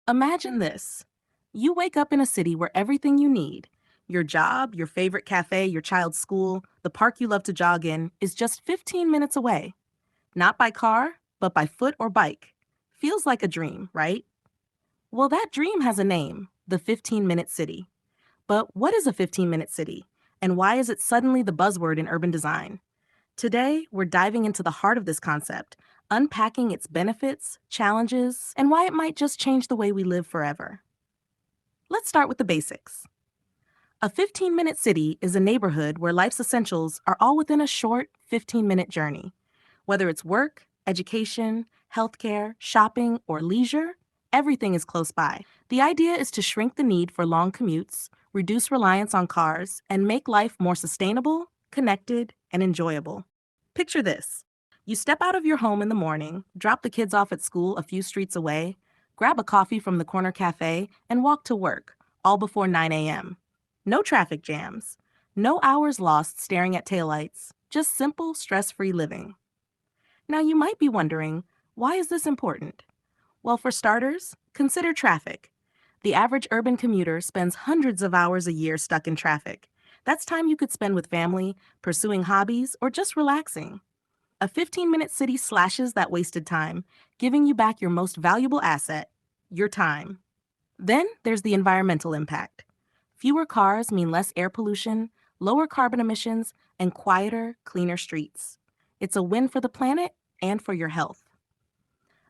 Imagine this. You wake up in a city where everything you need, your job, your favorite cafe, your child's school, the park you love to jog in, is just 15 minutes away. Not by car, but by foot or bike. Feels like a dream, right? Well, that dream has a name, the 15-minute city. But what is a 15-minute city? And why is it suddenly the buzzword in urban design? Today, we're diving into the heart of this concept, unpacking its benefits, challenges, and why it might just change the way we live forever. Let's start with the basics. A 15-minute city is a neighborhood where life's essentials are all within a short 15-minute journey. Whether it's work, education, healthcare, shopping, or leisure, everything is close by. The idea is to shrink the need for long commutes, reduce reliance on cars, and make life more sustainable, connected, and enjoyable. Picture this. You step out of your home in the morning, drop the kids off at school a few streets away, grab a coffee from the corner cafe, and walk to work, all before 9 a.m. No traffic jams, no hours lost staring at taillights, just simple, stress-free living. Now you might be wondering, why is this important? Well, for starters, consider traffic. The average urban commuter spends hundreds of hours a year stuck in traffic. That's time you could spend with family, pursuing hobbies, or just relaxing. A 15-minute city slashes that wasted time, giving you back your most valuable asset, your time. Then there's the environmental impact. Fewer cars mean less air pollution, lower carbon emissions, and quieter, cleaner streets. It's a win for the planet and for your health.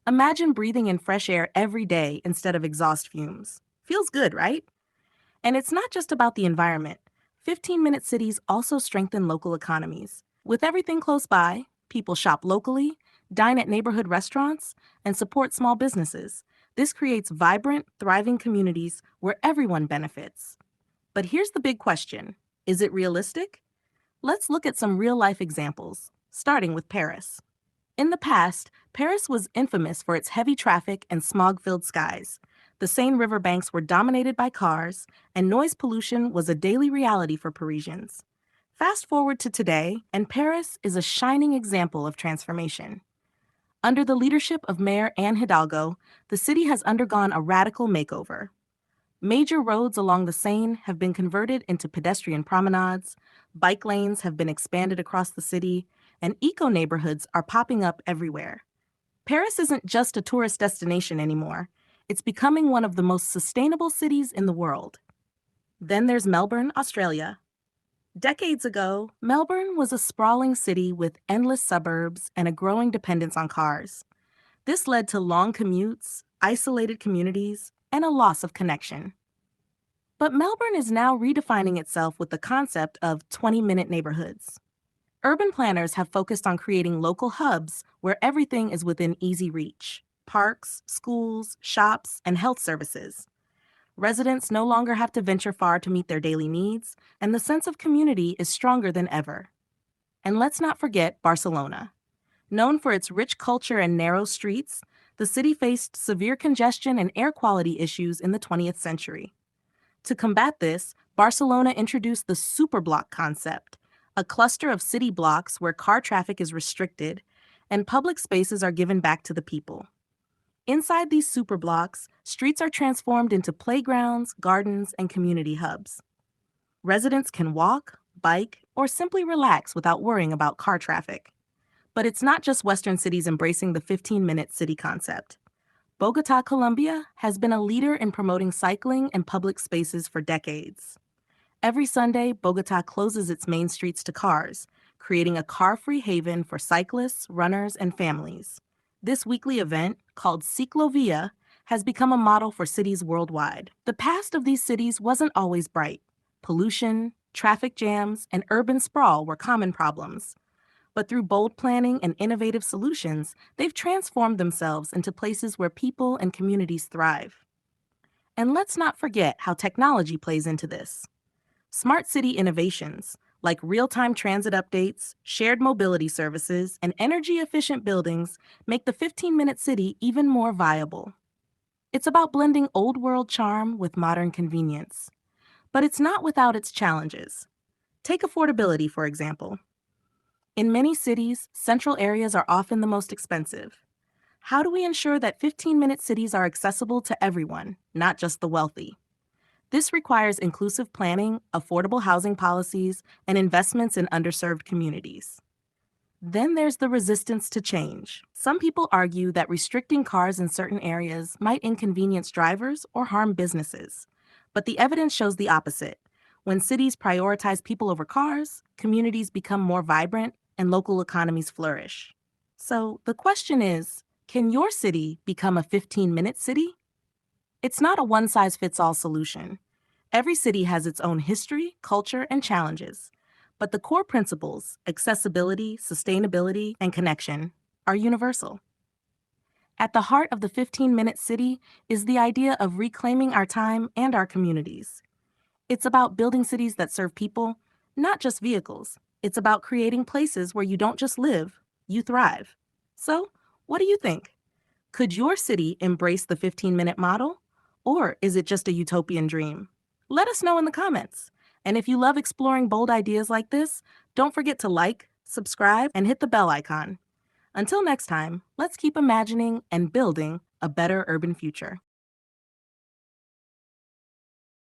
Imagine breathing in fresh air every day instead of exhaust fumes. Feels good, right? And it's not just about the environment. 15-minute cities also strengthen local economies. With everything close by, people shop locally, dine at neighborhood restaurants, and support small businesses. This creates vibrant, thriving communities where everyone benefits. But here's the big question. Is it realistic? Let's look at some real-life examples, starting with Paris. In the past, Paris was infamous for its heavy traffic and smog-filled skies. The Seine riverbanks were dominated by cars, and noise pollution was a daily reality for Parisians. Fast forward to today, and Paris is a shining example of transformation. Under the leadership of Mayor Anne Hidalgo, the city has undergone a radical makeover. Major roads along the Seine have been converted into pedestrian promenades, bike lanes have been expanded across the city, and eco-neighborhoods are popping up everywhere. Paris isn't just a tourist destination anymore. It's becoming one of the most sustainable cities in the world. Then there's Melbourne, Australia. Decades ago, Melbourne was a sprawling city with endless suburbs and a growing dependence on cars. This led to long commutes, isolated communities, and a loss of connection. But Melbourne is now redefining itself with the concept of 20-minute neighborhoods. Urban planners have focused on creating local hubs where everything is within easy reach: parks, schools, shops, and health services. Residents no longer have to venture far to meet their daily needs, and the sense of community is stronger than ever. And let's not forget Barcelona. Known for its rich culture and narrow streets, the city faced severe congestion and air quality issues in the 20th century. To combat this, Barcelona introduced the superblock concept, a cluster of city blocks where car traffic is restricted and public spaces are given back to the people. Inside these superblocks, streets are transformed into playgrounds, gardens, and community hubs. Residents can walk, bike, or simply relax without worrying about car traffic. But it's not just Western cities embracing the 15-minute city concept. Bogota, Colombia, has been a leader in promoting cycling and public spaces for decades. Every Sunday, Bogota closes its main streets to cars, creating a car-free haven for cyclists, runners, and families. This weekly event, called Ciclovia, has become a model for cities worldwide. The past of these cities wasn't always bright. Pollution, traffic jams, and urban sprawl were common problems. But through bold planning and innovative solutions, they've transformed themselves into places where people and communities thrive. And let's not forget how technology plays into this. Smart city innovations, like real-time transit updates, shared mobility services, and energy-efficient buildings, make the 15-minute city even more viable. It's about blending old-world charm with modern convenience. But it's not without its challenges. Take affordability, for example. In many cities, central areas are often the most expensive. How do we ensure that 15-minute cities are accessible to everyone, not just the wealthy? This requires inclusive planning, affordable housing policies, and investments in underserved communities. Then there's the resistance to change. Some people argue that restricting cars in certain areas might inconvenience drivers or harm businesses. But the evidence shows the opposite. When cities prioritize people over cars, communities become more vibrant and local economies flourish. So the question is, can your city become a 15-minute city? It's not a one size fits all solution. Every city has its own history, culture, and challenges. But the core principles, accessibility, sustainability, and connection, are universal. At the heart of the 15-minute city is the idea of reclaiming our time and our communities. It's about building cities that serve people, not just vehicles. It's about creating places where you don't just live, you thrive. So, what do you think? Could your city embrace the 15-minute model? Or is it just a utopian dream? Let us know in the comments. And if you love exploring bold ideas like this, don't forget to like, subscribe, and hit the bell icon. Until next time, let's keep imagining and building a better urban future.